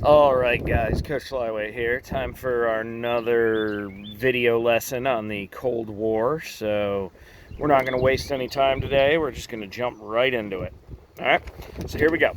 Alright guys, Coach Flyweight here. Time for another video lesson on the Cold War. So we're not going to waste any time today. We're just going to jump right into it. Alright, so here we go.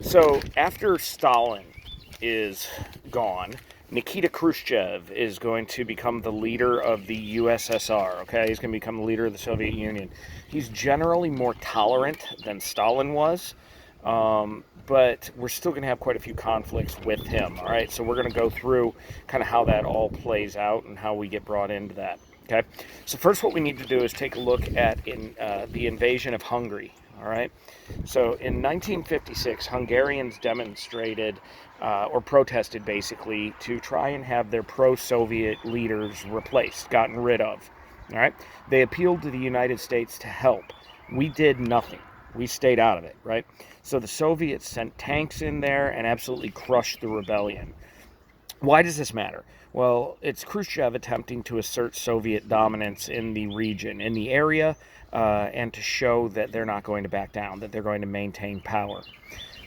So after Stalin is gone, Nikita Khrushchev is going to become the leader of the USSR, okay? He's going to become the leader of the Soviet Union. He's generally more tolerant than Stalin was. But we're still going to have quite a few conflicts with him, all right? So we're going to go through kind of how that all plays out and how we get brought into that, okay? So first what we need to do is take a look at the invasion of Hungary, all right? So in 1956, Hungarians demonstrated or protested basically to try and have their pro-Soviet leaders replaced, gotten rid of, all right? They appealed to the United States to help. We did nothing. We stayed out of it, right? So the Soviets sent tanks in there and absolutely crushed the rebellion. Why does this matter? Well, it's Khrushchev attempting to assert Soviet dominance in the region, in the area, and to show that they're not going to back down, that they're going to maintain power.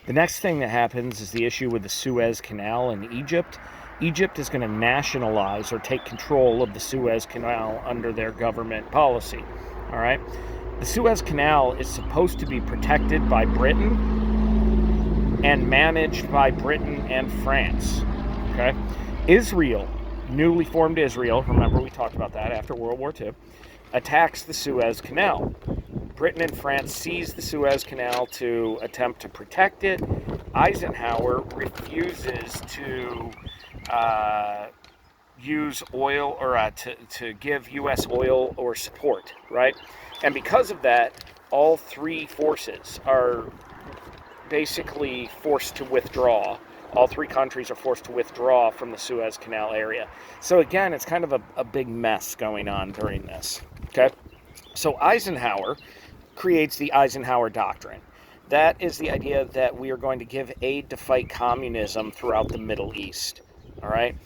The next thing that happens is the issue with the Suez Canal in Egypt. Egypt is going to nationalize or take control of the Suez Canal under their government policy, all right? The Suez Canal is supposed to be protected by Britain and managed by Britain and France. Okay? Israel, newly formed Israel, remember we talked about that after World War II, attacks the Suez Canal. Britain and France seize the Suez Canal to attempt to protect it. Eisenhower refuses to use oil or to give U.S. oil or support, right? And because of that, all three forces are basically forced to withdraw. All three countries are forced to withdraw from the Suez Canal area. So again, it's kind of a big mess going on during this, okay? So Eisenhower creates the Eisenhower Doctrine. That is the idea that we are going to give aid to fight communism throughout the Middle East, all right?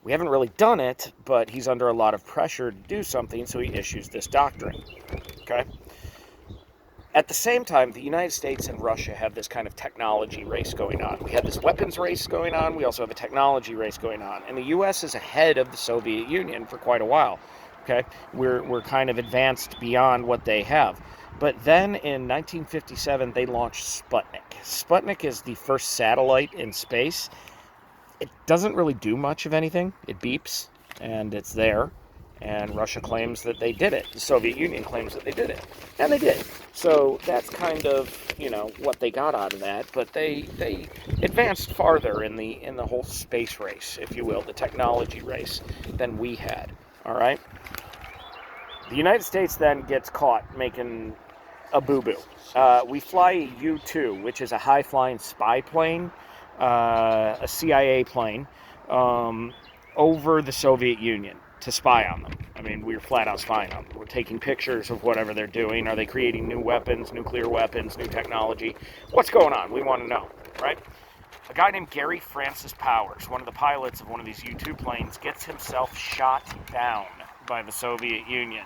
We haven't really done it, but he's under a lot of pressure to do something, so he issues this doctrine, okay? At the same time, the United States and Russia have this kind of technology race going on. We have this weapons race going on. We also have a technology race going on. And the U.S. is ahead of the Soviet Union for quite a while, okay? We're kind of advanced beyond what they have. But then in 1957, they launched Sputnik. Sputnik is the first satellite in space. It doesn't really do much of anything. It beeps, and it's there. And Russia claims that they did it. The Soviet Union claims that they did it. And they did. So that's kind of, what they got out of that. But they advanced farther in the whole space race, if you will, the technology race, than we had. All right? The United States then gets caught making a boo-boo. We fly a U-2, which is a high-flying spy plane, a CIA plane, over the Soviet Union to spy on them. I mean, we were flat out spying on them. We're taking pictures of whatever they're doing. Are they creating new weapons, nuclear weapons, new technology? What's going on? We want to know, right? A guy named Gary Francis Powers, one of the pilots of one of these U-2 planes, gets himself shot down by the Soviet Union.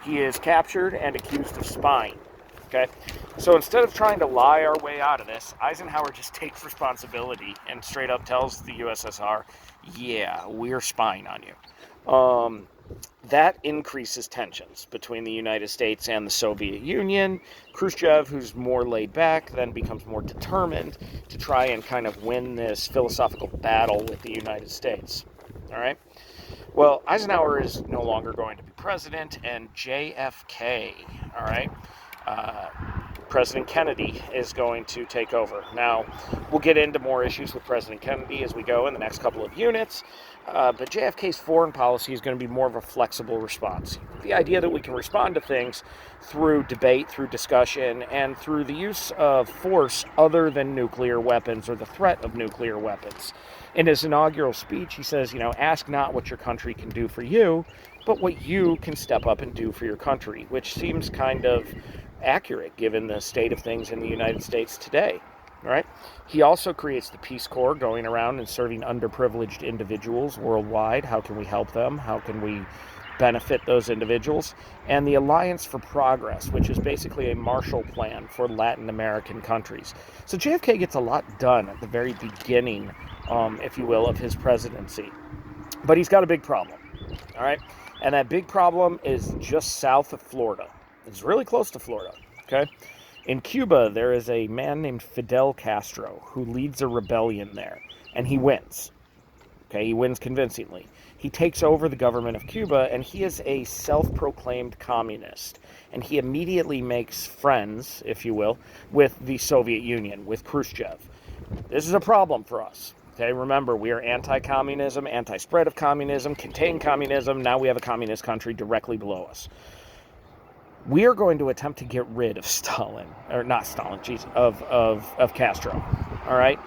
He is captured and accused of spying. Okay? So instead of trying to lie our way out of this, Eisenhower just takes responsibility and straight up tells the USSR, yeah, we're spying on you. That increases tensions between the United States and the Soviet Union. Khrushchev, who's more laid back, then becomes more determined to try and kind of win this philosophical battle with the United States. All right? Well, Eisenhower is no longer going to be president, and JFK, all right, President Kennedy is going to take over. Now, we'll get into more issues with President Kennedy as we go in the next couple of units, but JFK's foreign policy is going to be more of a flexible response. The idea that we can respond to things through debate, through discussion, and through the use of force other than nuclear weapons or the threat of nuclear weapons. In his inaugural speech, he says, ask not what your country can do for you, but what you can step up and do for your country, which seems kind of accurate given the state of things in the United States today, right? He also creates the Peace Corps, going around and serving underprivileged individuals worldwide. How can we help them? How can we benefit those individuals, and the Alliance for Progress, which is basically a Marshall Plan for Latin American countries. So JFK gets a lot done at the very beginning, if you will, of his presidency. But he's got a big problem, all right? And that big problem is just south of Florida. It's really close to Florida, okay? In Cuba, there is a man named Fidel Castro who leads a rebellion there, and he wins. Okay, he wins convincingly. He takes over the government of Cuba, and he is a self-proclaimed communist. And he immediately makes friends, if you will, with the Soviet Union, with Khrushchev. This is a problem for us. Okay, remember, we are anti-communism, anti-spread of communism, contain communism. Now we have a communist country directly below us. We are going to attempt to get rid of Stalin, or not Stalin, of Castro, all right,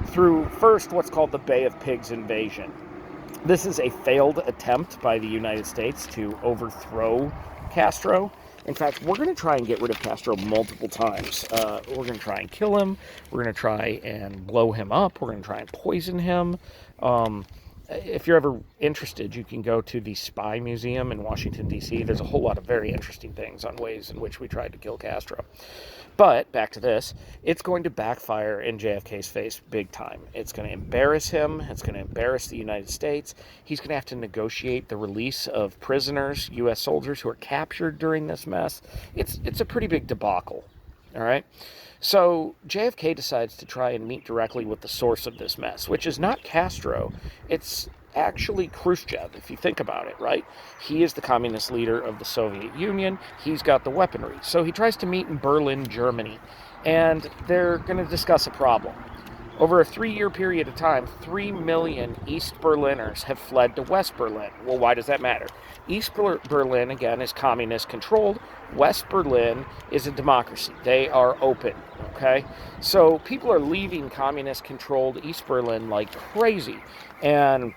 through first what's called the Bay of Pigs invasion. This is a failed attempt by the United States to overthrow Castro. In fact, we're going to try and get rid of Castro multiple times. We're going to try and kill him. We're going to try and blow him up. We're going to try and poison him. If you're ever interested, you can go to the Spy Museum in Washington, D.C. There's a whole lot of very interesting things on ways in which we tried to kill Castro. But, back to this, it's going to backfire in JFK's face big time. It's going to embarrass him. It's going to embarrass the United States. He's going to have to negotiate the release of prisoners, U.S. soldiers who are captured during this mess. It's a pretty big debacle, all right? So JFK decides to try and meet directly with the source of this mess, which is not Castro. It's actually Khrushchev, if you think about it, right? He is the communist leader of the Soviet Union. He's got the weaponry. So he tries to meet in Berlin, Germany, and they're going to discuss a problem. Over a 3-year period of time, 3 million East Berliners have fled to West Berlin. Well, why does that matter? East Berlin, again, is communist-controlled. West Berlin is a democracy. They are open, okay? So people are leaving communist-controlled East Berlin like crazy, and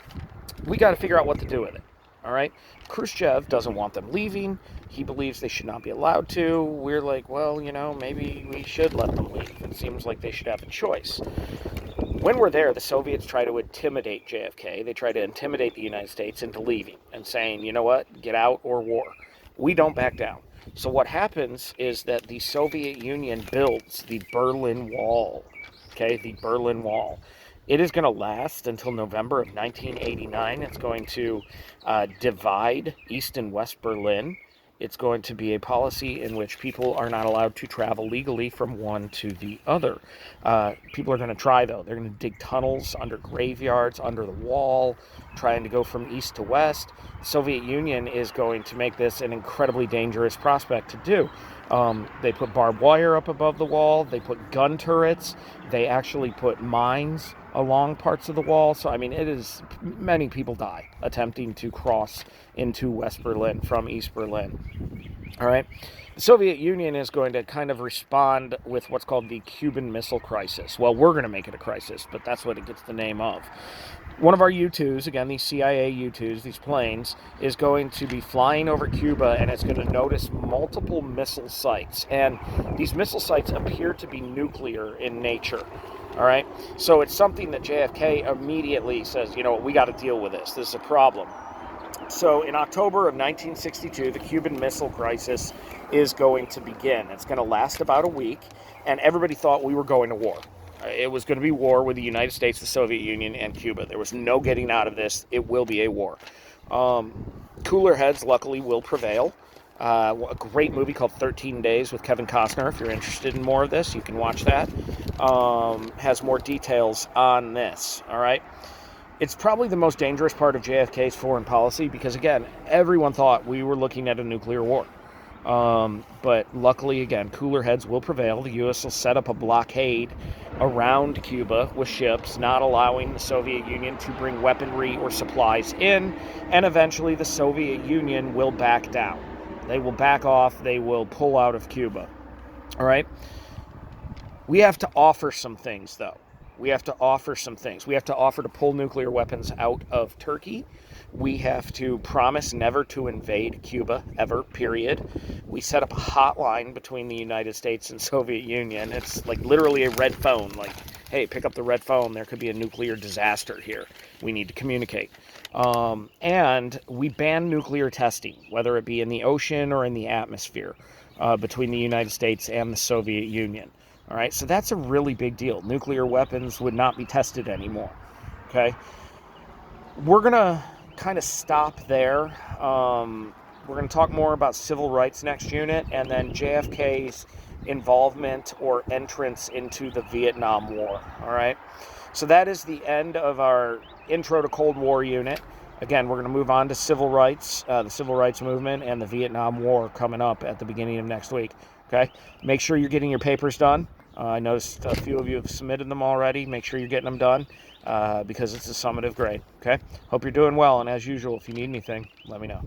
we got to figure out what to do with it, all right? Khrushchev doesn't want them leaving. He believes they should not be allowed to. We're like, well, maybe we should let them leave. It seems like they should have a choice. When we're there, the Soviets try to intimidate JFK. They try to intimidate the United States into leaving and saying, you know what, get out or war. We don't back down. So what happens is that the Soviet Union builds the Berlin Wall, okay, the Berlin Wall. It is going to last until November of 1989. It's going to divide East and West Berlin. It's going to be a policy in which people are not allowed to travel legally from one to the other. People are going to try, though. They're going to dig tunnels under graveyards, under the wall, trying to go from east to west. The Soviet Union is going to make this an incredibly dangerous prospect to do. They put barbed wire up above the wall. They put gun turrets. They actually put mines along parts of the wall. So, many people die attempting to cross into West Berlin from East Berlin. All right. The Soviet Union is going to kind of respond with what's called the Cuban Missile Crisis. Well, we're going to make it a crisis, but that's what it gets the name of. One of our U-2s, again, these CIA U-2s, these planes, is going to be flying over Cuba, and it's going to notice multiple missile sites. And these missile sites appear to be nuclear in nature. All right? So it's something that JFK immediately says, we got to deal with this. This is a problem. So in October of 1962, the Cuban Missile Crisis is going to begin. It's going to last about a week, and everybody thought we were going to war. It was going to be war with the United States, the Soviet Union, and Cuba. There was no getting out of this. It will be a war. Cooler heads, luckily, will prevail. A great movie called 13 Days with Kevin Costner. If you're interested in more of this, you can watch that. Has more details on this, all right? It's probably the most dangerous part of JFK's foreign policy because, again, everyone thought we were looking at a nuclear war. But luckily, again, cooler heads will prevail. The U.S. will set up a blockade around Cuba with ships, not allowing the Soviet Union to bring weaponry or supplies in, and eventually the Soviet Union will back down. They will back off. They will pull out of Cuba. All right? We have to offer some things, though. We have to offer some things. We have to offer to pull nuclear weapons out of Turkey. We have to promise never to invade Cuba, ever, period. We set up a hotline between the United States and Soviet Union. It's like literally a red phone. Like, hey, pick up the red phone. There could be a nuclear disaster here. We need to communicate. And we ban nuclear testing, whether it be in the ocean or in the atmosphere, between the United States and the Soviet Union. All right, so that's a really big deal. Nuclear weapons would not be tested anymore. Okay, we're gonna kind of stop there. We're going to talk more about civil rights next unit, and then JFK's involvement or entrance into the Vietnam War. All right, so that is the end of our intro to Cold War unit. Again, we're going to move on to civil rights, the civil rights movement, and the Vietnam War coming up at the beginning of next week. Okay, make sure you're getting your papers done. I noticed a few of you have submitted them already. Make sure you're getting them done because it's a summative grade. Okay, hope you're doing well, and as usual, if you need anything, let me know.